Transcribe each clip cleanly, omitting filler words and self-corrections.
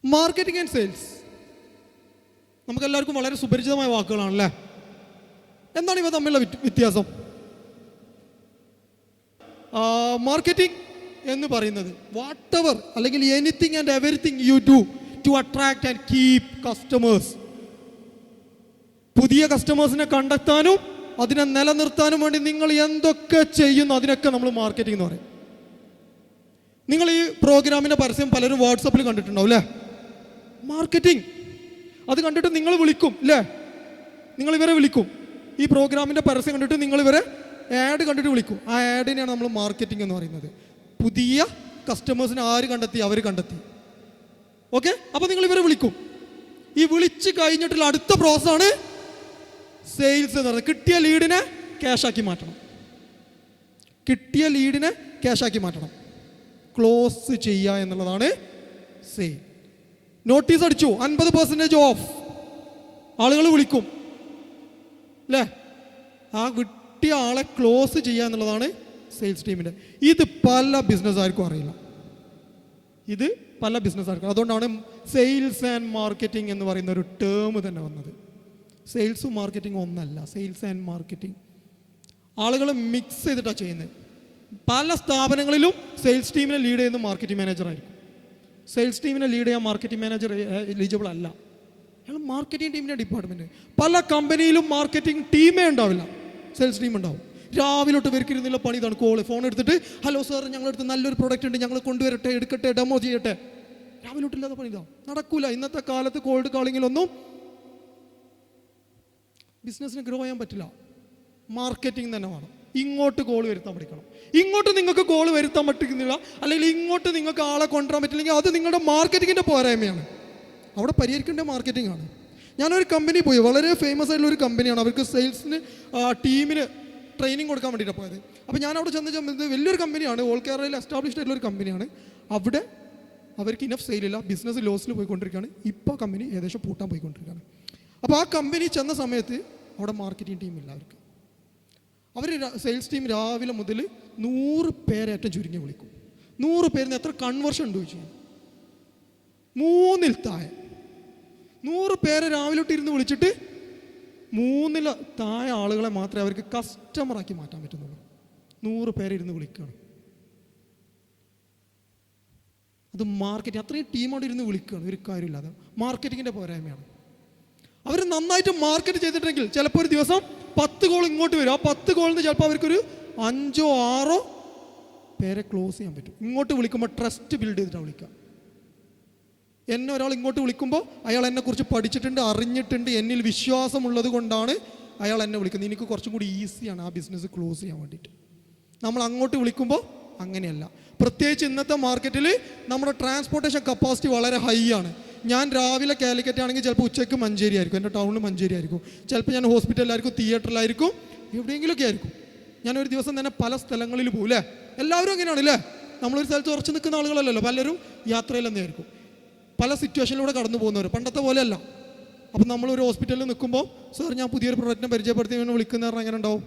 Marketing and sales നമുക്കെല്ലാവർക്കും വളരെ സുപരിചിതമായ വാക്കുകളാണല്ലേ. എന്താണ് ഇവ തമ്മിലുള്ള വ്യത്യാസം? മാർക്കറ്റിംഗ് എന്ന് പറയുന്നത് വാട്ട് എവർ അല്ലെങ്കിൽ anything and everything you do to attract and keep customers. പുതിയ കസ്റ്റമേഴ്സിനെ കണ്ടെത്താനും അതിനെ നിലനിർത്താനും വേണ്ടി നിങ്ങൾ എന്തൊക്കെ ചെയ്യുന്നു അതിനൊക്കെ നമ്മൾ മാർക്കറ്റിംഗ് എന്ന് പറയും. നിങ്ങൾ ഈ പ്രോഗ്രാമിൻ്റെ പരസ്യം പലരും വാട്സപ്പിൽ കണ്ടിട്ടുണ്ടാവും അല്ലേ? മാർക്കറ്റിംഗ്. അത് കണ്ടിട്ട് നിങ്ങൾ വിളിക്കും അല്ലേ? നിങ്ങൾ ഇവരെ വിളിക്കും. ഈ പ്രോഗ്രാമിൻ്റെ പരസ്യം കണ്ടിട്ട് നിങ്ങൾ ഇവരെ ആഡ് കണ്ടിട്ട് വിളിക്കും. ആ ആഡിനെയാണ് നമ്മൾ മാർക്കറ്റിംഗ് എന്ന് പറയുന്നത്. പുതിയ കസ്റ്റമേഴ്സിനെ ആര് കണ്ടെത്തി? അവർ കണ്ടെത്തി. ഓക്കെ, അപ്പോൾ നിങ്ങൾ ഇവരെ വിളിക്കും. ഈ വിളിച്ച് കഴിഞ്ഞിട്ടുള്ള അടുത്ത പ്രോസസ്സാണ് സെയിൽസ് എന്ന് പറയുന്നത്. കിട്ടിയ ലീഡിനെ ക്യാഷാക്കി മാറ്റണം. കിട്ടിയ ലീഡിനെ ക്യാഷാക്കി മാറ്റണം, ക്ലോസ് ചെയ്യുക എന്നുള്ളതാണ് സെയിൽ. നോട്ടീസ് അടിച്ചു 50% ഓഫ്, ആളുകൾ വിളിക്കും അല്ലേ? ആ കിട്ടിയ ആളെ ക്ലോസ് ചെയ്യുക എന്നുള്ളതാണ് സെയിൽസ് ടീമിൻ്റെ. ഇത് പല ബിസിനസ്സുകാർക്കും അറിയില്ല. ഇത് പല ബിസിനസ്സുകാർക്കും. അതുകൊണ്ടാണ് സെയിൽസ് ആൻഡ് മാർക്കറ്റിംഗ് എന്ന് പറയുന്ന ഒരു ടേം തന്നെ വന്നത്. സെയിൽസും മാർക്കറ്റിംഗ് ഒന്നല്ല. സെയിൽസ് ആൻഡ് മാർക്കറ്റിംഗ് ആളുകൾ മിക്സ് ചെയ്തിട്ടാണ് ചെയ്യുന്നത്. പല സ്ഥാപനങ്ങളിലും സെയിൽസ് ടീമിനെ ലീഡ് ചെയ്യുന്ന മാർക്കറ്റിംഗ് മാനേജർ ആയിരിക്കും. സെയിൽസ് ടീമിനെ ലീഡ് ചെയ്യാൻ മാർക്കറ്റിംഗ് മാനേജർ എലിജിബിൾ അല്ല. അയാൾ മാർക്കറ്റിംഗ് ടീമിൻ്റെ ഡിപ്പാർട്ട്മെൻറ്റ്. പല കമ്പനിയിലും മാർക്കറ്റിംഗ് ടീമേ ഉണ്ടാവില്ല, സെയിൽസ് ടീം ഉണ്ടാവും. രാവിലെ തൊട്ട് ഇവർക്കിരുന്നുള്ള പണി ഇതാണ്. ഫോൺ എടുത്തിട്ട് ഹലോ സാർ, ഞങ്ങളടുത്ത് നല്ലൊരു പ്രൊഡക്റ്റ് ഉണ്ട്, ഞങ്ങൾ കൊണ്ടുവരട്ടെ, എടുക്കട്ടെ, ഡെമോ ചെയ്യട്ടെ. രാവിലെ തൊട്ടില്ലാത്ത പണി ഇതാണ്. നടക്കൂല. ഇന്നത്തെ കാലത്ത് കോൾഡ് കോളിങ്ങിലൊന്നും ബിസിനസ്സിന് ഗ്രോ ചെയ്യാൻ പറ്റില്ല. മാർക്കറ്റിംഗ് തന്നെ വേണം. ഇങ്ങോട്ട് കോൾ വരുത്താൻ പഠിക്കണം. ഇങ്ങോട്ട് നിങ്ങൾക്ക് കോൾ വരുത്താൻ പറ്റുന്നില്ല, അല്ലെങ്കിൽ ഇങ്ങോട്ട് നിങ്ങൾക്ക് ആളെ കൊണ്ടുവരാൻ പറ്റില്ലെങ്കിൽ അത് നിങ്ങളുടെ മാർക്കറ്റിങ്ങിൻ്റെ പോരായ്മയാണ്. അവിടെ പരിഹരിക്കേണ്ട മാർക്കറ്റിംഗ് ആണ്. ഞാനൊരു കമ്പനി പോയി, വളരെ ഫേമസ് ആയിട്ടുള്ള ഒരു കമ്പനിയാണ്. അവർക്ക് സെയിൽസിന് ടീമിന് ട്രെയിനിങ് കൊടുക്കാൻ വേണ്ടിയിട്ടാണ് പോയത്. അപ്പോൾ ഞാൻ അവിടെ ചെന്ന് വലിയൊരു കമ്പനിയാണ്, ഓൾ കേരളയിൽ എസ്റ്റാബ്ലിഷ്ഡ് ആയിട്ടുള്ള ഒരു കമ്പനിയാണ്. അവിടെ അവർക്ക് ഇനഫ് സെയിലില്ല, ബിസിനസ് ലോസിൽ പോയിക്കൊണ്ടിരിക്കുകയാണ്. ഇപ്പോൾ കമ്പനി ഏകദേശം പൂട്ടാൻ പോയിക്കൊണ്ടിരിക്കുകയാണ്. അപ്പോൾ ആ കമ്പനി ചെന്ന സമയത്ത് അവിടെ മാർക്കറ്റിംഗ് ടീമില്ല അവർക്ക്. അവർ സെയിൽസ് ടീം രാവിലെ മുതൽ 100 പേരെ ഏറ്റവും ചുരുങ്ങി വിളിക്കും. 100 പേരിന് എത്ര കൺവേർഷൻ ഉണ്ട് ചോദിച്ചു. 3-ൽ താഴെ 100 പേരെ രാവിലെ തൊട്ടിരുന്ന് വിളിച്ചിട്ട് 3-ൽ താഴെ ആളുകളെ മാത്രമേ അവർക്ക് കസ്റ്റമറാക്കി മാറ്റാൻ പറ്റുന്നുള്ളൂ. 100 പേരെ ഇരുന്ന് വിളിക്കുകയാണ്. അത് മാർക്കറ്റിംഗ്. അത്രയും ടീമോട് ഇരുന്ന് വിളിക്കുകയാണ്, ഒരു കാര്യമില്ലാതെ. മാർക്കറ്റിങ്ങിൻ്റെ പോരായ്മയാണ്. അവർ നന്നായിട്ട് മാർക്കറ്റ് ചെയ്തിട്ടുണ്ടെങ്കിൽ ചിലപ്പോൾ ഒരു ദിവസം 10 കോൾ ഇങ്ങോട്ട് വരും. ആ 10 കോളിൽ നിന്ന് ചിലപ്പോൾ അവർക്കൊരു 5-6 പേരെ ക്ലോസ് ചെയ്യാൻ പറ്റും. ഇങ്ങോട്ട് വിളിക്കുമ്പോൾ ട്രസ്റ്റ് ബിൽഡ് ചെയ്തിട്ടാണ് വിളിക്കുക. എന്നെ ഒരാൾ ഇങ്ങോട്ട് വിളിക്കുമ്പോൾ അയാൾ എന്നെക്കുറിച്ച് പഠിച്ചിട്ടുണ്ട്, അറിഞ്ഞിട്ടുണ്ട്, എന്നിൽ വിശ്വാസമുള്ളത് കൊണ്ടാണ് അയാൾ എന്നെ വിളിക്കുന്നത്. എനിക്ക് കുറച്ചും കൂടി ഈസിയാണ് ആ ബിസിനസ് ക്ലോസ് ചെയ്യാൻ വേണ്ടിയിട്ട്. നമ്മൾ അങ്ങോട്ട് വിളിക്കുമ്പോൾ അങ്ങനെയല്ല. പ്രത്യേകിച്ച് ഇന്നത്തെ മാർക്കറ്റിൽ നമ്മുടെ ട്രാൻസ്പോർട്ടേഷൻ കപ്പാസിറ്റി വളരെ ഹൈ ആണ്. ഞാൻ രാവിലെ കാലിക്കറ്റ് ആണെങ്കിൽ ചിലപ്പോൾ ഉച്ചയ്ക്ക് മഞ്ചേരി ആയിരിക്കും, എൻ്റെ ടൗണിൽ മഞ്ചേരി ആയിരിക്കും. ചിലപ്പോൾ ഞാൻ ഹോസ്പിറ്റലിലായിരിക്കും, തിയേറ്ററിലായിരിക്കും, എവിടെയെങ്കിലുമൊക്കെ ആയിരിക്കും. ഞാനൊരു ദിവസം തന്നെ പല സ്ഥലങ്ങളിൽ പോകും അല്ലേ? എല്ലാവരും അങ്ങനെയാണല്ലേ? നമ്മളൊരു സ്ഥലത്ത് ഉറച്ചു നിൽക്കുന്ന ആളുകളല്ലല്ലോ, പലരും യാത്രയിൽ തന്നെയായിരിക്കും. പല സിറ്റുവേഷനിലൂടെ കടന്നു പോകുന്നവർ, പണ്ടത്തെ പോലെയല്ല. അപ്പം നമ്മളൊരു ഹോസ്പിറ്റലിൽ നിൽക്കുമ്പോൾ സാർ ഞാൻ പുതിയൊരു പ്രൊഡക്റ്റിനെ പരിചയപ്പെടുത്തി വിളിക്കുന്ന പറഞ്ഞാൽ എങ്ങനെ ഉണ്ടാവും?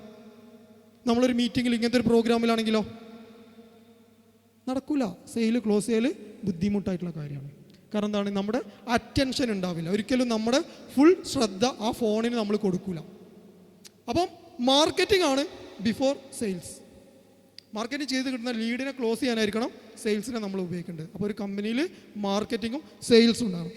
നമ്മളൊരു മീറ്റിങ്ങിൽ ഇങ്ങനത്തെ ഒരു പ്രോഗ്രാമിലാണെങ്കിലോ നടക്കൂല. സെയിൽ ക്ലോസ് ചെയ്യൽ ബുദ്ധിമുട്ടായിട്ടുള്ള കാര്യമാണ്. കാരണം എന്താണ്? നമ്മുടെ അറ്റൻഷൻ ഉണ്ടാവില്ല ഒരിക്കലും. നമ്മുടെ ഫുൾ ശ്രദ്ധ ആ ഫോണിന് നമ്മൾ കൊടുക്കൂല. അപ്പം മാർക്കറ്റിംഗ് ആണ് ബിഫോർ സെയിൽസ്. മാർക്കറ്റിംഗ് ചെയ്ത് കിട്ടുന്ന ലീഡിനെ ക്ലോസ് ചെയ്യാനായിരിക്കണം സെയിൽസിനെ നമ്മൾ ഉപയോഗിക്കേണ്ടത്. അപ്പോൾ ഒരു കമ്പനിയിൽ മാർക്കറ്റിങ്ങും സെയിൽസും ഉണ്ടാകും.